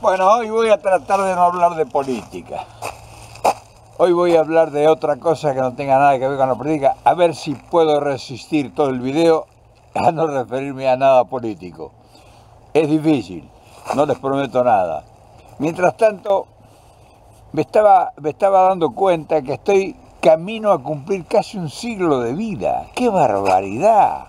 Bueno, hoy voy a tratar de no hablar de política. Hoy voy a hablar de otra cosa que no tenga nada que ver con la política, a ver si puedo resistir todo el video a no referirme a nada político. Es difícil, no les prometo nada. Mientras tanto, me estaba dando cuenta que estoy camino a cumplir casi un siglo de vida. ¡Qué barbaridad!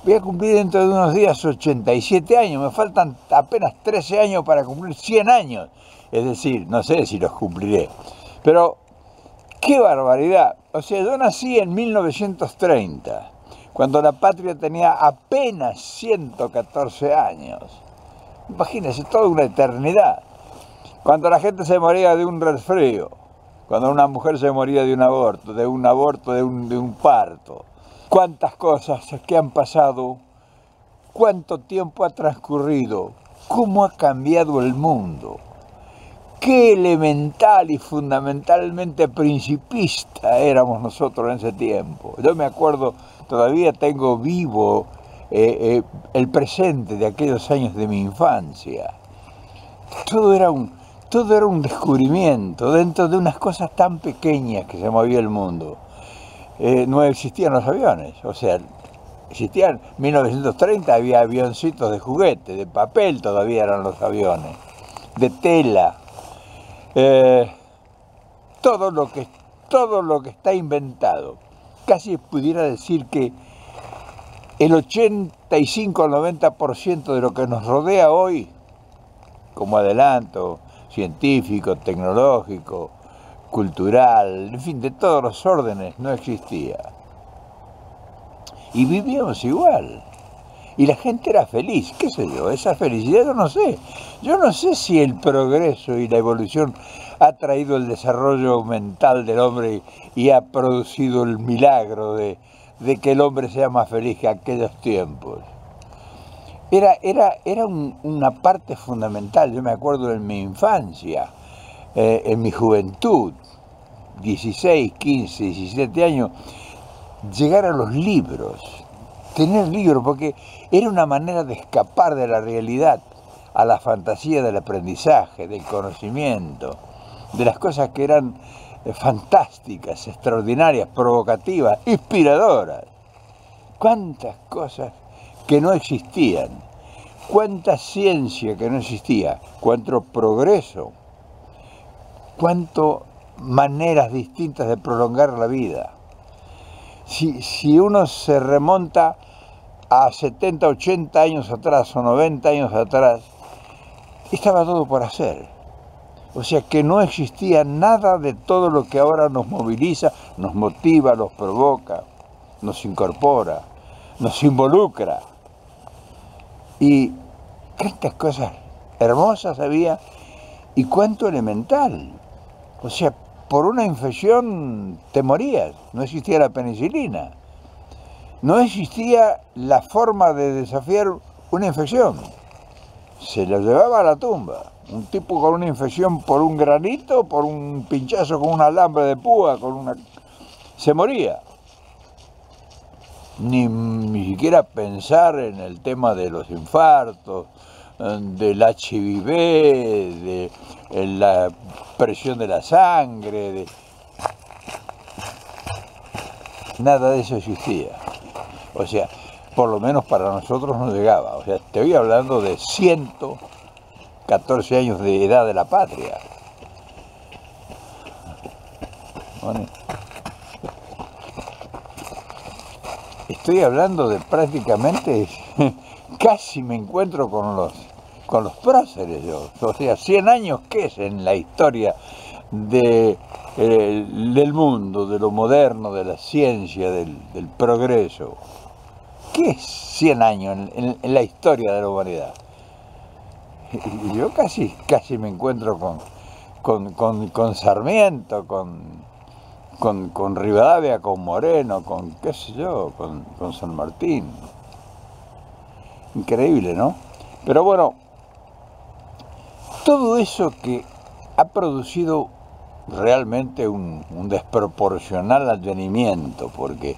Voy a cumplir dentro de unos días 87 años, me faltan apenas 13 años para cumplir 100 años. Es decir, no sé si los cumpliré, pero ¡qué barbaridad! O sea, yo nací en 1930, cuando la patria tenía apenas 114 años. Imagínense, toda una eternidad. Cuando la gente se moría de un resfrío, cuando una mujer se moría de un aborto, de un parto. Cuántas cosas que han pasado, cuánto tiempo ha transcurrido, cómo ha cambiado el mundo. Qué elemental y fundamentalmente principista éramos nosotros en ese tiempo. Yo me acuerdo, todavía tengo vivo el presente de aquellos años de mi infancia. Todo era un descubrimiento dentro de unas cosas tan pequeñas que se movía el mundo. No existían los aviones, o sea, existían, en 1930 había avioncitos de juguete, de papel todavía eran los aviones, de tela. Todo lo que está inventado. Casi pudiera decir que el 85 al 90% de lo que nos rodea hoy, como adelanto científico, tecnológico, cultural, en fin, de todos los órdenes, no existía. Y vivíamos igual. Y la gente era feliz, qué sé yo, esa felicidad yo no sé. Yo no sé si el progreso y la evolución ha traído el desarrollo mental del hombre y ha producido el milagro de que el hombre sea más feliz que aquellos tiempos. Era una parte fundamental, yo me acuerdo en mi infancia, en mi juventud, 16, 15, 17 años, llegar a los libros. Tener libros, porque era una manera de escapar de la realidad a la fantasía del aprendizaje, del conocimiento, de las cosas que eran fantásticas, extraordinarias, provocativas, inspiradoras. Cuántas cosas que no existían, cuánta ciencia que no existía, cuánto progreso, cuántas maneras distintas de prolongar la vida. Si uno se remonta a 70, 80 años atrás o 90 años atrás, estaba todo por hacer. O sea que no existía nada de todo lo que ahora nos moviliza, nos motiva, nos provoca, nos incorpora, nos involucra. Y cuántas cosas hermosas había y cuánto elemental. O sea, por una infección te morías, no existía la penicilina. No existía la forma de desafiar una infección. Se lo llevaba a la tumba. Un tipo con una infección por un granito, por un pinchazo con un alambre de púa, se moría. Ni siquiera pensar en el tema de los infartos, del HIV, de la presión de la sangre, nada de eso existía. O sea, por lo menos para nosotros no llegaba. O sea, te voy hablando de 114 años de edad de la patria. Bueno, estoy hablando de prácticamente, casi me encuentro con los próceres. O sea, 100 años, ¿qué es en la historia del mundo, de lo moderno, de la ciencia, del progreso? ¿Qué es 100 años en la historia de la humanidad? Y yo casi me encuentro con Sarmiento, con Rivadavia, con Moreno, con qué sé yo, con San Martín. Increíble, ¿no? Pero bueno, todo eso que ha producido realmente un desproporcional advenimiento, porque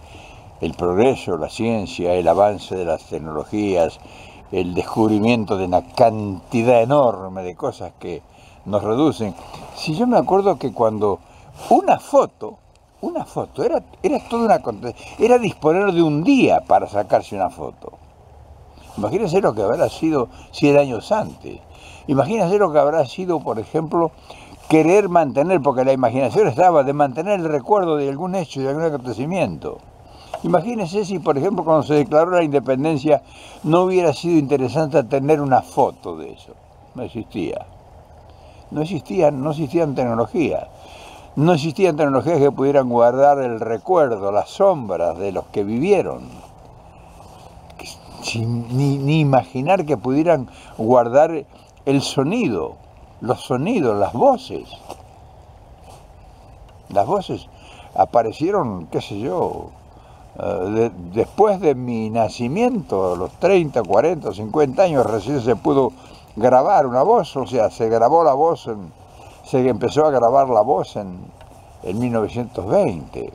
el progreso, la ciencia, el avance de las tecnologías, el descubrimiento de una cantidad enorme de cosas que nos reducen. Si yo me acuerdo que cuando una foto era toda una... Era disponer de un día para sacarse una foto. Imagínense lo que habrá sido 100 años antes. Imagínense lo que habrá sido, por ejemplo, querer mantener, porque la imaginación estaba de mantener el recuerdo de algún hecho, de algún acontecimiento. Imagínense si, por ejemplo, cuando se declaró la independencia, no hubiera sido interesante tener una foto de eso. No existía. No existían tecnologías. No existían tecnologías que pudieran guardar el recuerdo, las sombras de los que vivieron. Ni imaginar que pudieran guardar el sonido, los sonidos, las voces. Las voces aparecieron, qué sé yo, después de mi nacimiento, a los 30, 40, 50 años, recién se pudo grabar una voz, o sea, se grabó la voz, se empezó a grabar la voz en 1920.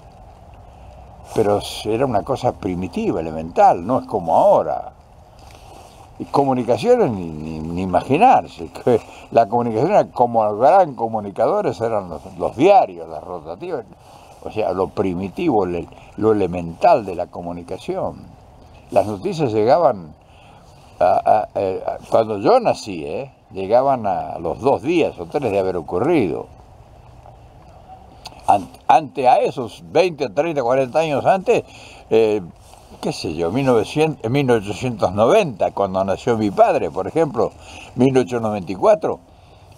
Pero era una cosa primitiva, elemental, no es como ahora. Y comunicaciones ni imaginarse. La comunicación era como los gran comunicadores eran los diarios, las rotativas, o sea, lo primitivo, lo elemental de la comunicación. Las noticias llegaban, cuando yo nací, llegaban a los 2 días o 3 de haber ocurrido. Ante a esos 20, 30, 40 años antes, qué sé yo, 1890, cuando nació mi padre, por ejemplo, 1894,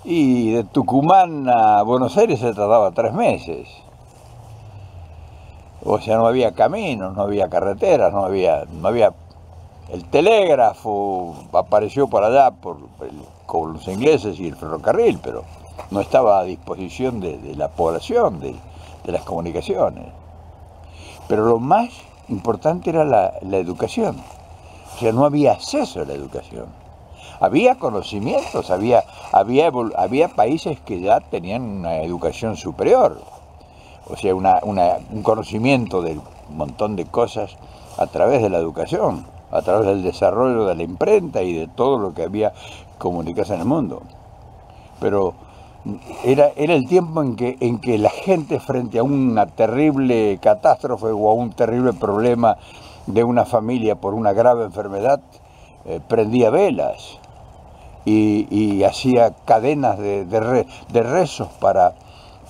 y de Tucumán a Buenos Aires se tardaba 3 meses. O sea, no había caminos, no había carreteras, no había el telégrafo apareció por allá con los ingleses y el ferrocarril, pero no estaba a disposición de la población, de las comunicaciones. Pero lo más importante era la educación. O sea, no había acceso a la educación. Había conocimientos, había países que ya tenían una educación superior. O sea, un conocimiento de un montón de cosas a través de la educación, a través del desarrollo de la imprenta y de todo lo que había comunicación en el mundo. Pero era el tiempo en que la gente, frente a una terrible catástrofe o a un terrible problema de una familia por una grave enfermedad, prendía velas y hacía cadenas de rezos para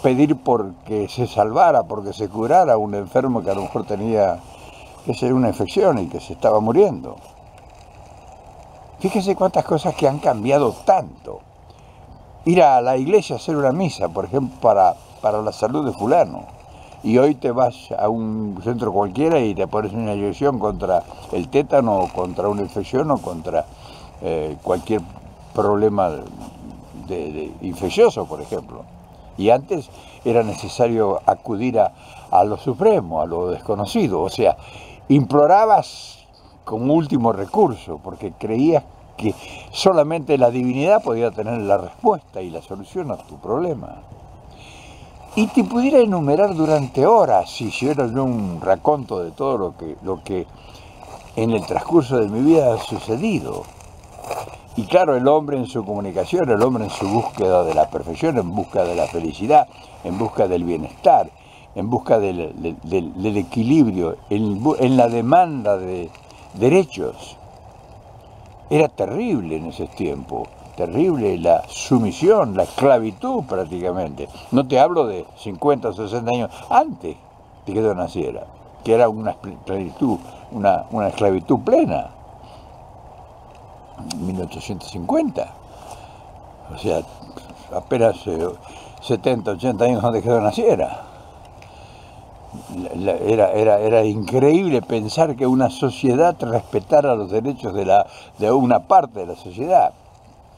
pedir porque se salvara, porque se curara un enfermo que a lo mejor tenía una infección y que se estaba muriendo. Fíjese cuántas cosas que han cambiado tanto. Ir a la iglesia a hacer una misa, por ejemplo, para la salud de fulano. Y hoy te vas a un centro cualquiera y te pones una inyección contra el tétano, o contra una infección, o contra cualquier problema infeccioso, por ejemplo. Y antes era necesario acudir a lo supremo, a lo desconocido. O sea, implorabas como último recurso, porque creías que solamente la divinidad podía tener la respuesta y la solución a tu problema. Y te pudiera enumerar durante horas, si hiciera yo un raconto de todo lo que en el transcurso de mi vida ha sucedido. Y claro, el hombre en su comunicación, el hombre en su búsqueda de la perfección, en busca de la felicidad, en busca del bienestar, en busca del equilibrio, en la demanda de derechos. Era terrible en ese tiempo, terrible la sumisión, la esclavitud prácticamente. No te hablo de 50 o 60 años antes de que yo naciera, que era una esclavitud, una esclavitud plena. 1850, o sea, apenas 70, 80 años antes que yo naciera. Era increíble pensar que una sociedad respetara los derechos de una parte de la sociedad.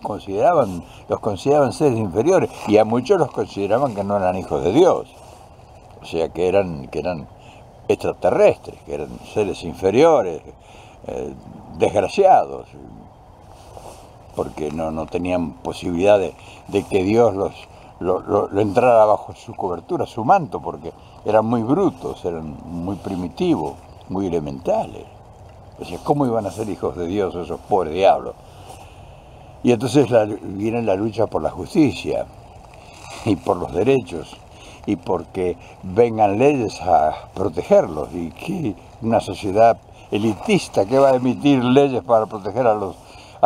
Los consideraban seres inferiores, y a muchos los consideraban que no eran hijos de Dios, o sea, que eran extraterrestres, que eran seres inferiores, desgraciados, porque no tenían posibilidad de que Dios lo entrara bajo su cobertura, su manto, porque eran muy brutos, eran muy primitivos, muy elementales. O sea, ¿cómo iban a ser hijos de Dios esos pobres diablos? Y entonces viene la lucha por la justicia y por los derechos y porque vengan leyes a protegerlos, y que una sociedad elitista que va a emitir leyes para proteger a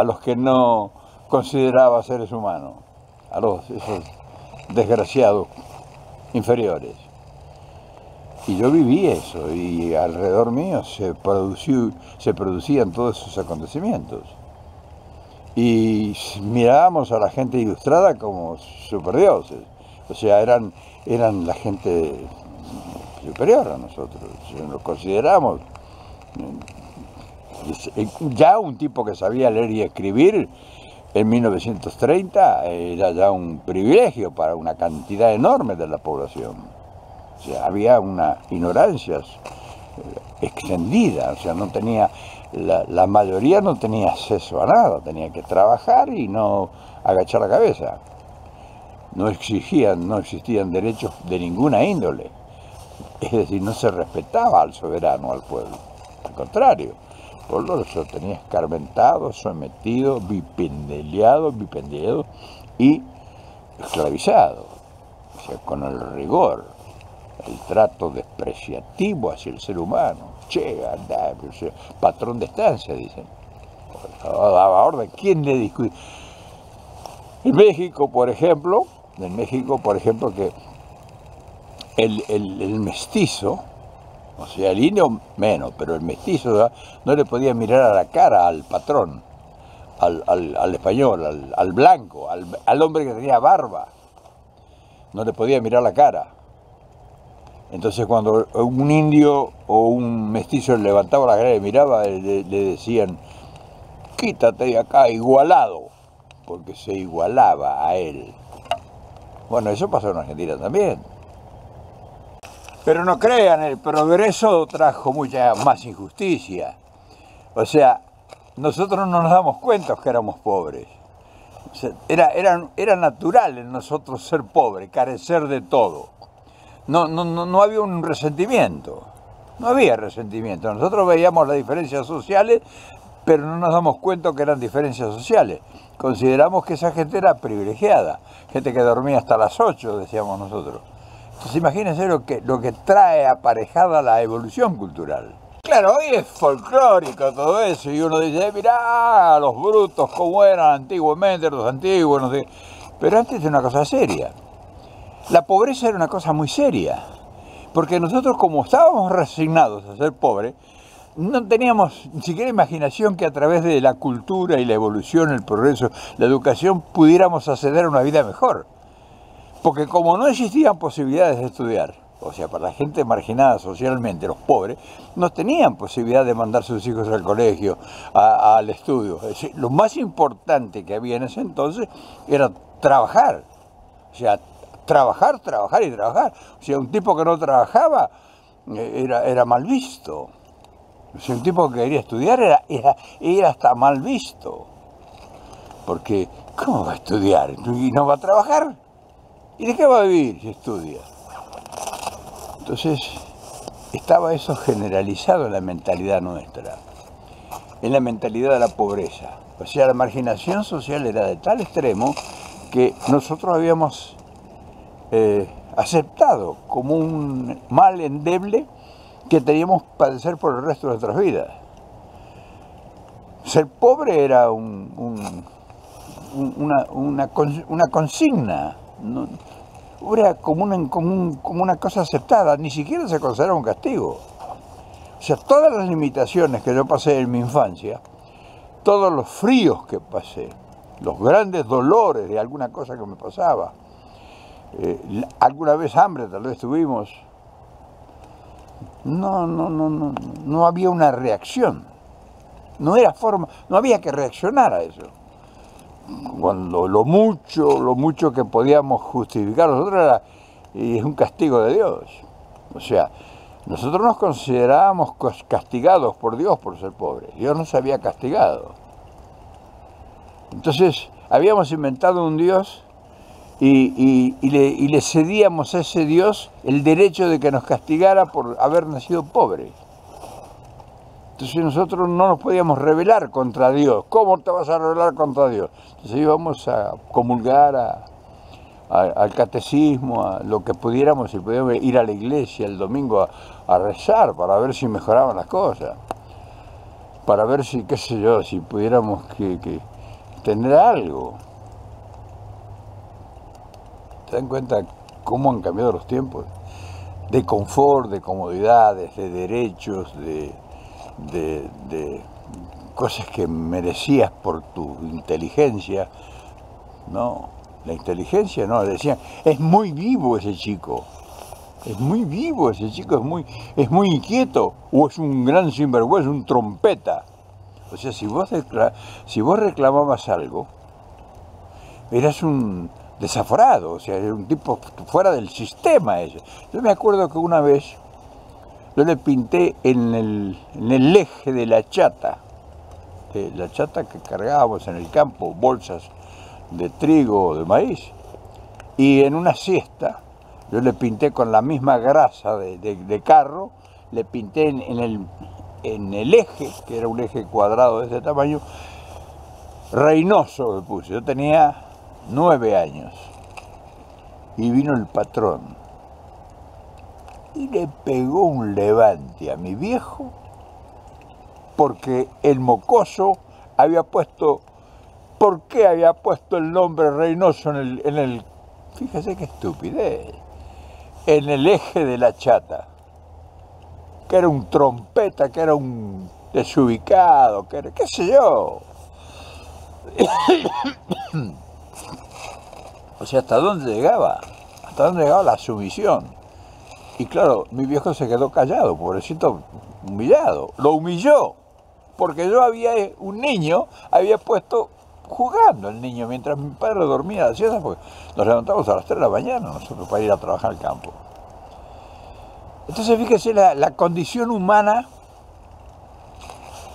los que no consideraba seres humanos, a esos desgraciados inferiores. Y yo viví eso, y alrededor mío se producían todos esos acontecimientos. Y mirábamos a la gente ilustrada como superdioses. O sea, eran la gente superior a nosotros. Nos consideramos ya un tipo que sabía leer y escribir en 1930 era ya un privilegio para una cantidad enorme de la población. O sea, había una ignorancia extendida, o sea, no tenía, la mayoría no tenía acceso a nada, tenía que trabajar y no agachar la cabeza. No existían derechos de ninguna índole, es decir, no se respetaba al soberano, al pueblo, al contrario, el pueblo lo tenía escarmentado, sometido, vilipendiado y esclavizado, o sea, con el rigor, el trato despreciativo hacia el ser humano. Che, anda, patrón de estancia, dicen. Ahora, ¿quién le discute? En México, por ejemplo, que el mestizo, o sea, el indio menos, pero el mestizo, ¿verdad?, no le podía mirar a la cara al patrón, al español, al blanco, al hombre que tenía barba. No le podía mirar la cara. Entonces cuando un indio o un mestizo levantaba la cara y miraba, le decían, quítate de acá, igualado, porque se igualaba a él. Bueno, eso pasó en Argentina también. Pero no crean, el progreso trajo mucha más injusticia. O sea, nosotros no nos damos cuenta que éramos pobres. O sea, era natural en nosotros ser pobres, carecer de todo. No había un resentimiento, no había resentimiento. Nosotros veíamos las diferencias sociales, pero no nos damos cuenta que eran diferencias sociales. Consideramos que esa gente era privilegiada, gente que dormía hasta las 8, decíamos nosotros. Entonces imagínense lo que trae aparejada la evolución cultural. Claro, hoy es folclórico todo eso, y uno dice, mirá, los brutos cómo eran antiguamente, los antiguos, no sé. Pero antes era una cosa seria. La pobreza era una cosa muy seria, porque nosotros, como estábamos resignados a ser pobres, no teníamos ni siquiera imaginación que a través de la cultura y la evolución, el progreso, la educación, pudiéramos acceder a una vida mejor. Porque como no existían posibilidades de estudiar, o sea, para la gente marginada socialmente, los pobres, no tenían posibilidad de mandar a sus hijos al colegio, al estudio. Es decir, lo más importante que había en ese entonces era trabajar. O sea, trabajar y trabajar. O sea, un tipo que no trabajaba era mal visto. O sea, un tipo que quería estudiar era hasta mal visto. Porque, ¿cómo va a estudiar? ¿Y no va a trabajar? ¿Y de qué va a vivir si estudia? Entonces, estaba eso generalizado en la mentalidad nuestra, en la mentalidad de la pobreza. O sea, la marginación social era de tal extremo que nosotros habíamos aceptado como un mal endeble que teníamos que padecer por el resto de nuestras vidas. Ser pobre era una consigna, ¿no? Era como una cosa aceptada, ni siquiera se consideraba un castigo. O sea, todas las limitaciones que yo pasé en mi infancia, todos los fríos que pasé, los grandes dolores de alguna cosa que me pasaba, alguna vez hambre tal vez tuvimos, no había una reacción, no había que reaccionar a eso. Cuando lo mucho que podíamos justificar nosotros es un castigo de Dios. O sea, nosotros nos considerábamos castigados por Dios por ser pobres. Dios nos había castigado. Entonces, habíamos inventado un Dios y le cedíamos a ese Dios el derecho de que nos castigara por haber nacido pobres. Entonces nosotros no nos podíamos rebelar contra Dios. ¿Cómo te vas a rebelar contra Dios? Entonces íbamos a comulgar, al catecismo, a lo que pudiéramos, y podíamos ir a la iglesia el domingo a rezar para ver si mejoraban las cosas. Para ver si, qué sé yo, si pudiéramos que tener algo. ¿Te dan cuenta cómo han cambiado los tiempos? De confort, de comodidades, de derechos, de cosas que merecías por tu inteligencia. No, la inteligencia no, decían, es muy vivo ese chico. Es muy vivo ese chico, es muy inquieto, o es un gran sinvergüenza, un trompeta. O sea, si vos reclamabas algo, eras un desaforado, o sea, era un tipo fuera del sistema ese. Yo me acuerdo que una vez yo le pinté en el eje de la chata que cargábamos en el campo, bolsas de trigo o de maíz, y en una siesta yo le pinté con la misma grasa de carro, le pinté en el eje, que era un eje cuadrado de ese tamaño, Reynoso le puse. Yo tenía 9 años y vino el patrón y le pegó un levante a mi viejo porque el mocoso había puesto, ¿por qué había puesto el nombre Reynoso en el fíjese qué estupidez, en el eje de la chata? Que era un trompeta, que era un desubicado, que era, qué sé yo. O sea, ¿hasta dónde llegaba? ¿Hasta dónde llegaba la sumisión? Y claro, mi viejo se quedó callado, pobrecito, humillado. Lo humilló, porque yo un niño, había puesto jugando el niño mientras mi padre dormía a la siesta, porque nos levantamos a las 3 de la mañana nosotros para ir a trabajar al campo. Entonces fíjese la condición humana,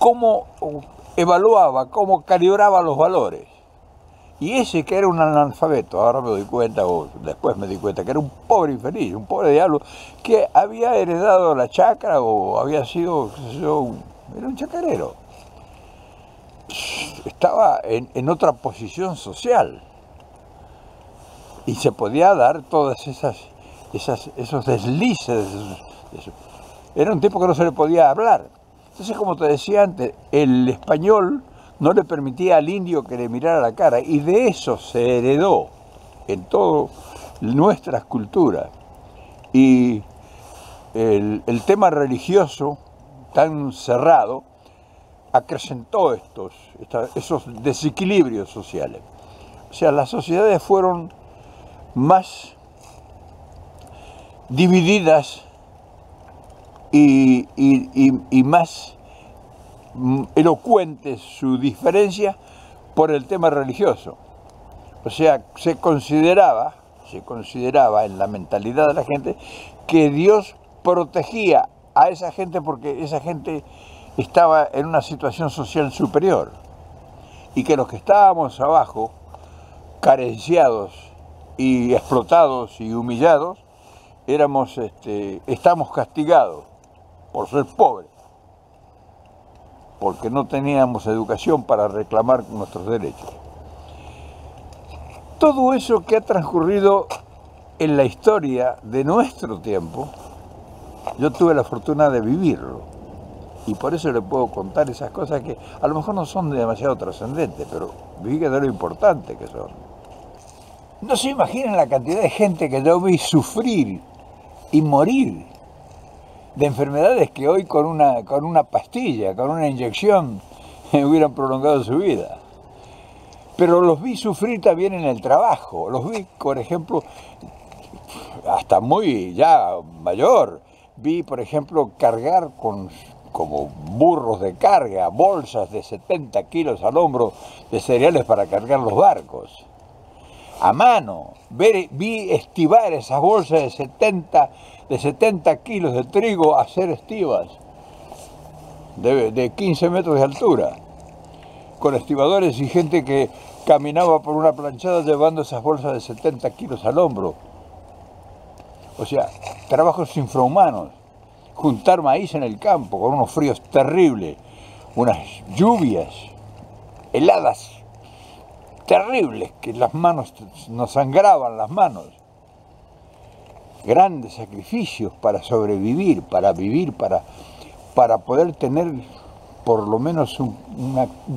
cómo evaluaba, cómo calibraba los valores. Y ese que era un analfabeto, ahora me doy cuenta, o después me di cuenta, que era un pobre infeliz, un pobre diablo, que había heredado la chacra o había sido, qué sé yo, era un chacarero. Estaba en otra posición social. Y se podía dar todas esos deslices. Era un tipo que no se le podía hablar. Entonces, como te decía antes, el español no le permitía al indio que le mirara la cara, y de eso se heredó en todas nuestras culturas. Y el tema religioso tan cerrado acrecentó esos desequilibrios sociales. O sea, las sociedades fueron más divididas y más elocuente su diferencia por el tema religioso. O sea, se consideraba en la mentalidad de la gente que Dios protegía a esa gente porque esa gente estaba en una situación social superior y que los que estábamos abajo, carenciados y explotados y humillados, estamos castigados por ser pobres, porque no teníamos educación para reclamar nuestros derechos. Todo eso que ha transcurrido en la historia de nuestro tiempo, yo tuve la fortuna de vivirlo, y por eso le puedo contar esas cosas que a lo mejor no son demasiado trascendentes, pero vi que de lo importante que son. No se imaginan la cantidad de gente que yo vi sufrir y morir de enfermedades que hoy con una pastilla, con una inyección, hubieran prolongado su vida. Pero los vi sufrir también en el trabajo. Los vi, por ejemplo, hasta muy ya mayor. Vi, por ejemplo, cargar como burros de carga, bolsas de 70 kilos al hombro de cereales para cargar los barcos. A mano. Vi estivar esas bolsas de 70 kilos de trigo, hacer estivas de 15 metros de altura, con estibadores y gente que caminaba por una planchada llevando esas bolsas de 70 kilos al hombro. O sea, trabajos infrahumanos. juntar maíz en el campo con unos fríos terribles, unas lluvias heladas terribles, que las manos nos sangraban las manos. Grandes sacrificios para sobrevivir, para poder tener por lo menos un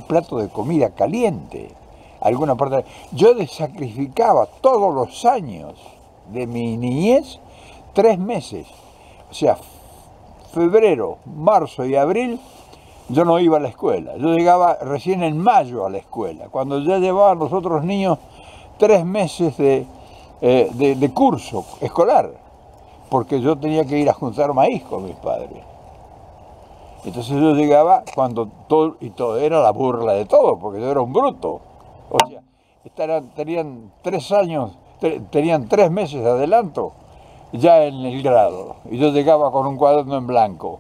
plato de comida caliente. Alguna parte. Yo sacrificaba todos los años de mi niñez 3 meses. O sea, febrero, marzo y abril yo no iba a la escuela. Yo llegaba recién en mayo a la escuela, cuando ya llevaban los otros niños 3 meses de curso escolar, porque yo tenía que ir a juntar maíz con mis padres. Entonces yo llegaba cuando todo era la burla de todo, porque yo era un bruto. O sea, tenían 3 años, tenían 3 meses de adelanto ya en el grado. Y yo llegaba con un cuaderno en blanco.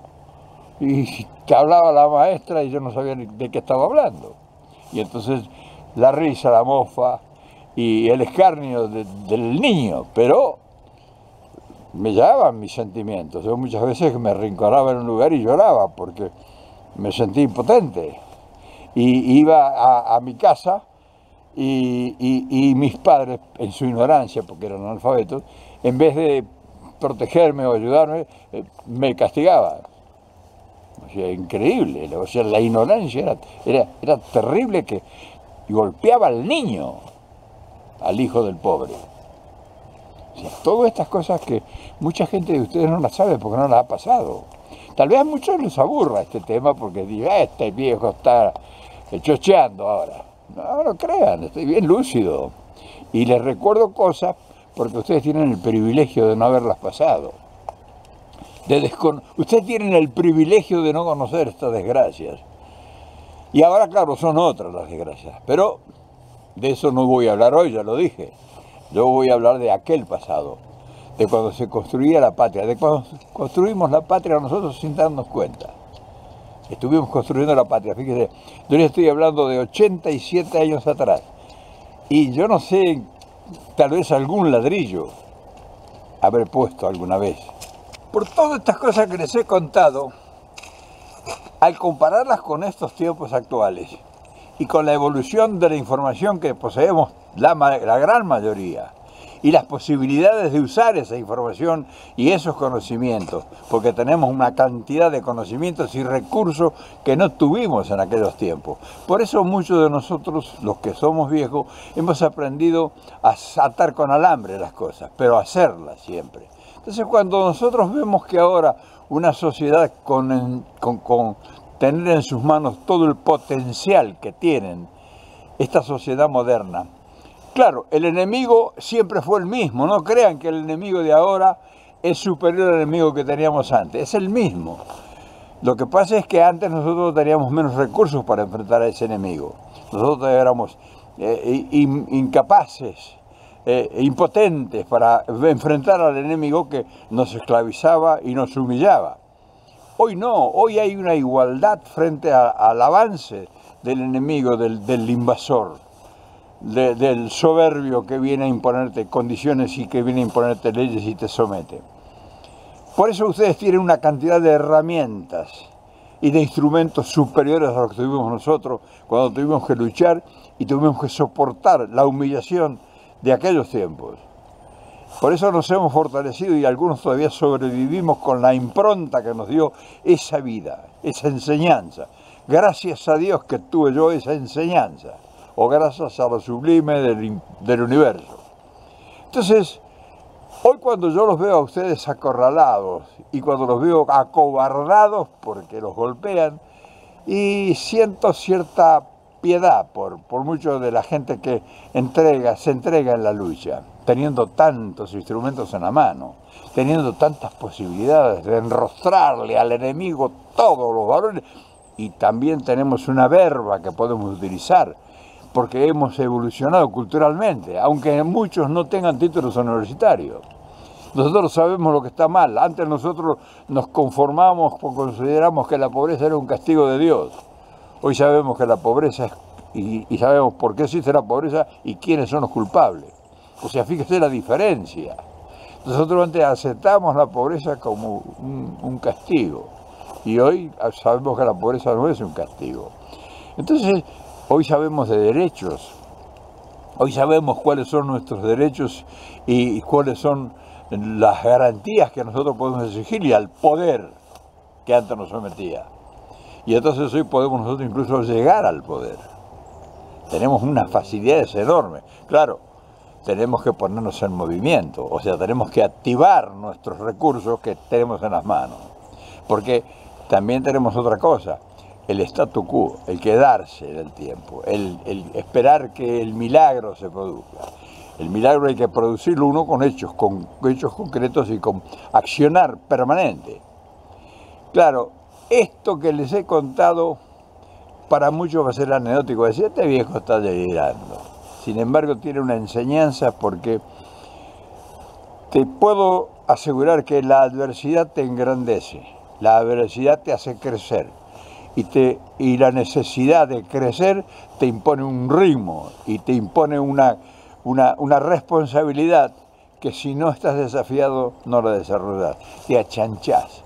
Y te hablaba la maestra y yo no sabía de qué estaba hablando. Y entonces la risa, la mofa y el escarnio del niño, pero me llevaban mis sentimientos. Yo muchas veces me arrinconaba en un lugar y lloraba porque me sentí impotente. Y iba a mi casa y mis padres, en su ignorancia, porque eran analfabetos, en vez de protegerme o ayudarme, me castigaban. O sea, increíble. O sea, la ignorancia era terrible, que golpeaba al niño, al hijo del pobre. O sea, todas estas cosas que mucha gente de ustedes no las sabe porque no las ha pasado. Tal vez a muchos les aburra este tema porque digan, este viejo está chocheando ahora. No lo crean, estoy bien lúcido. Y les recuerdo cosas porque ustedes tienen el privilegio de no haberlas pasado. Ustedes tienen el privilegio de no conocer estas desgracias. Y ahora, claro, son otras las desgracias. Pero de eso no voy a hablar hoy, ya lo dije. Yo voy a hablar de aquel pasado, de cuando se construía la patria, de cuando construimos la patria nosotros sin darnos cuenta. Estuvimos construyendo la patria, fíjese, yo les estoy hablando de 87 años atrás. Y yo no sé, tal vez algún ladrillo habré puesto alguna vez. Por todas estas cosas que les he contado, al compararlas con estos tiempos actuales y con la evolución de la información que poseemos la gran mayoría, y las posibilidades de usar esa información y esos conocimientos, porque tenemos una cantidad de conocimientos y recursos que no tuvimos en aquellos tiempos. Por eso muchos de nosotros, los que somos viejos, hemos aprendido a atar con alambre las cosas, pero a hacerlas siempre. Entonces, cuando nosotros vemos que ahora una sociedad con tener en sus manos todo el potencial que tienen esta sociedad moderna, claro, el enemigo siempre fue el mismo. No crean que el enemigo de ahora es superior al enemigo que teníamos antes. Es el mismo. Lo que pasa es que antes nosotros teníamos menos recursos para enfrentar a ese enemigo. Nosotros éramos incapaces, impotentes para enfrentar al enemigo que nos esclavizaba y nos humillaba. Hoy no, hoy hay una igualdad frente al avance del enemigo, del invasor, del soberbio que viene a imponerte condiciones y que viene a imponerte leyes y te somete. Por eso ustedes tienen una cantidad de herramientas y de instrumentos superiores a los que tuvimos nosotros cuando tuvimos que luchar y tuvimos que soportar la humillación de aquellos tiempos. Por eso nos hemos fortalecido y algunos todavía sobrevivimos con la impronta que nos dio esa vida, esa enseñanza. Gracias a Dios que tuve yo esa enseñanza, o gracias a lo sublime del universo. Entonces, hoy cuando yo los veo a ustedes acorralados y cuando los veo acobardados porque los golpean, y siento cierta piedad por mucho de la gente que se entrega en la lucha, teniendo tantos instrumentos en la mano, teniendo tantas posibilidades de enrostrarle al enemigo todos los valores, y también tenemos una verba que podemos utilizar, porque hemos evolucionado culturalmente, aunque muchos no tengan títulos universitarios. Nosotros sabemos lo que está mal. Antes nosotros nos conformamos porque consideramos que la pobreza era un castigo de Dios. Hoy sabemos que la pobreza es, y sabemos por qué existe la pobreza y quiénes son los culpables. O sea, fíjese la diferencia. Nosotros antes aceptamos la pobreza como un castigo, y hoy sabemos que la pobreza no es un castigo. Entonces, hoy sabemos de derechos, hoy sabemos cuáles son nuestros derechos y cuáles son las garantías que nosotros podemos exigirle al poder que antes nos sometía. Y entonces hoy podemos nosotros incluso llegar al poder. Tenemos unas facilidades enormes. Claro, tenemos que ponernos en movimiento, o sea, tenemos que activar nuestros recursos que tenemos en las manos. Porque también tenemos otra cosa, el statu quo, el quedarse en el tiempo, el esperar que el milagro se produzca. El milagro hay que producirlo uno con hechos concretos y con accionar permanente. Claro, esto que les he contado para muchos va a ser anecdótico, decir, este viejo está delirando. Sin embargo, tiene una enseñanza porque te puedo asegurar que la adversidad te engrandece, la adversidad te hace crecer y la necesidad de crecer te impone un ritmo y te impone una responsabilidad que si no estás desafiado no la desarrollas, te achanchás.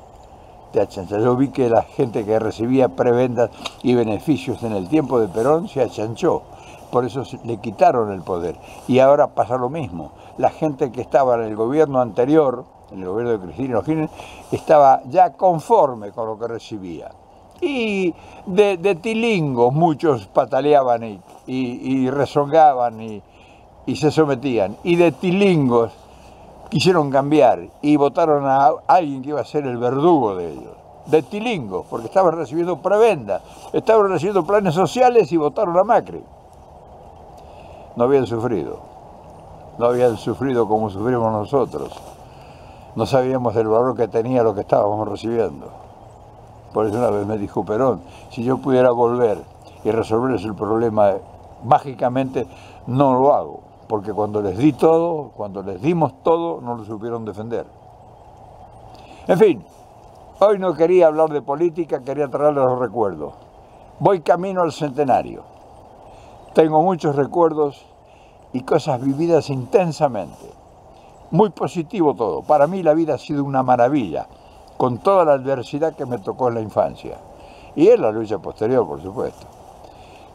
Yo vi que la gente que recibía prebendas y beneficios en el tiempo de Perón se achanchó, por eso le quitaron el poder. Y ahora pasa lo mismo, la gente que estaba en el gobierno anterior, en el gobierno de Cristina Kirchner, estaba ya conforme con lo que recibía. Y de tilingos muchos pataleaban y rezongaban y se sometían, y de tilingos quisieron cambiar y votaron a alguien que iba a ser el verdugo de ellos, de tilingos, porque estaban recibiendo prebendas, estaban recibiendo planes sociales y votaron a Macri. No habían sufrido como sufrimos nosotros, no sabíamos el valor que tenía lo que estábamos recibiendo. Por eso una vez me dijo Perón, si yo pudiera volver y resolverles el problema mágicamente, no lo hago. Porque cuando les di todo, cuando les dimos todo, no lo supieron defender. En fin, hoy no quería hablar de política, quería traerles los recuerdos. Voy camino al centenario. Tengo muchos recuerdos y cosas vividas intensamente. Muy positivo todo. Para mí la vida ha sido una maravilla, con toda la adversidad que me tocó en la infancia. Y en la lucha posterior, por supuesto.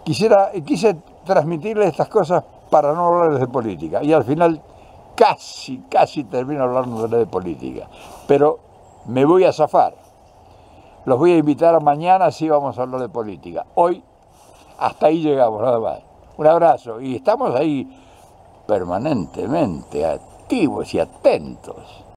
Quise transmitirles estas cosas para no hablarles de política. Y al final casi termino hablando de política. Pero me voy a zafar. Los voy a invitar a mañana, sí vamos a hablar de política. Hoy, hasta ahí llegamos, nada más. Un abrazo. Y estamos ahí permanentemente activos y atentos.